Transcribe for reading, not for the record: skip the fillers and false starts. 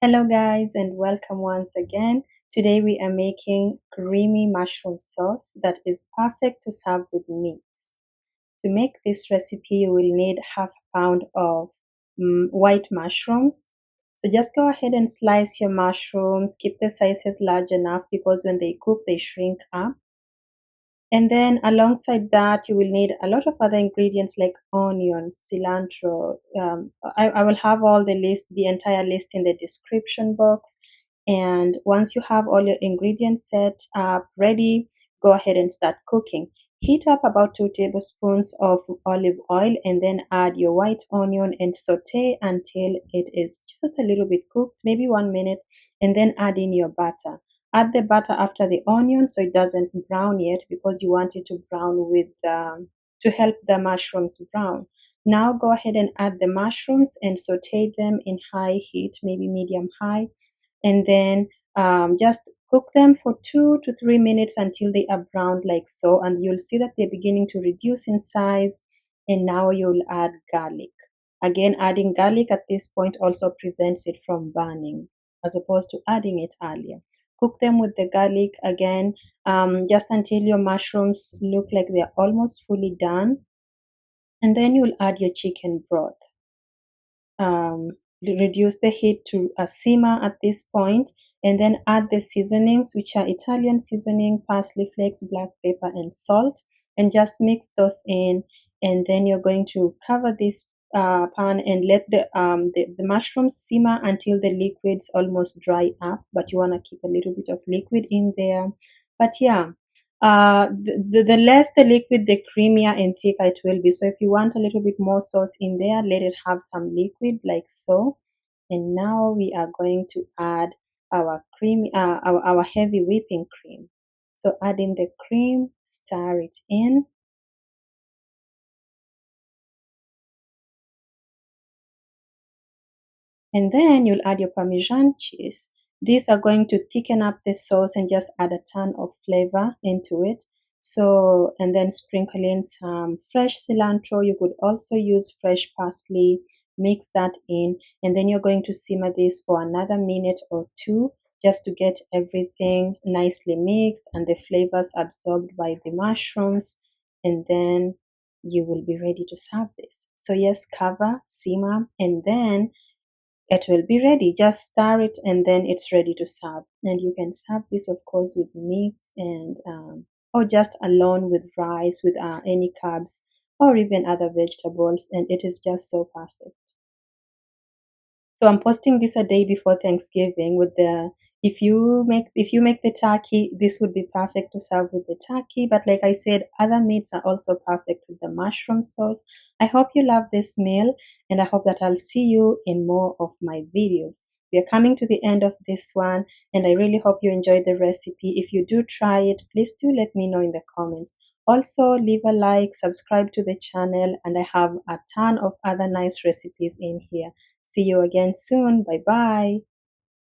Hello guys and welcome once again. Today we are making creamy mushroom sauce that is perfect to serve with meats. To make this recipe you will need half a pound of white mushrooms. So just go ahead and slice your mushrooms. Keep the sizes large enough because when they cook they shrink up. And then alongside that, you will need a lot of other ingredients like onions, cilantro. I will have all the entire list in the description box. And once you have all your ingredients set up, ready, go ahead and start cooking. Heat up about 2 tablespoons of olive oil and then add your white onion and saute until it is just a little bit cooked, maybe 1 minute, and then add in your butter. Add the butter after the onion so it doesn't brown yet because you want it to brown to help the mushrooms brown. Now go ahead and add the mushrooms and saute them in high heat, maybe medium high, and then just cook them for 2 to 3 minutes until they are browned like so, and you'll see that they're beginning to reduce in size. And now you'll add garlic. Again, adding garlic at this point also prevents it from burning as opposed to adding it earlier. Cook them with the garlic again, just until your mushrooms look like they're almost fully done. And then you'll add your chicken broth. Reduce the heat to a simmer at this point, and then add the seasonings, which are Italian seasoning, parsley flakes, black pepper, and salt, and just mix those in. And then you're going to cover this pan and let the mushrooms simmer until the liquids almost dry up, but you want to keep a little bit of liquid in there. But yeah, the less the liquid, the creamier and thicker it will be. So if you want a little bit more sauce in there, let it have some liquid like so. And now we are going to add our cream, our heavy whipping cream. So add in the cream, stir it in. And then you'll add your Parmesan cheese. These are going to thicken up the sauce and just add a ton of flavor into it. So, and then sprinkle in some fresh cilantro. You could also use fresh parsley. Mix that in, and then you're going to simmer this for another minute or two just to get everything nicely mixed and the flavors absorbed by the mushrooms. And then you will be ready to serve this. So yes, cover, simmer, and then it will be ready. Just stir it and then it's ready to serve. And you can serve this of course with meats and or just alone with rice, with any carbs or even other vegetables, and it is just so perfect. So I'm posting this a day before Thanksgiving with the if you make the turkey, this would be perfect to serve with the turkey. But like I said, other meats are also perfect with the mushroom sauce. I hope you love this meal, and I hope that I'll see you in more of my videos. We are coming to the end of this one, and I really hope you enjoyed the recipe. If you do try it, please do let me know in the comments. Also, leave a like, subscribe to the channel, and I have a ton of other nice recipes in here. See you again soon. Bye bye.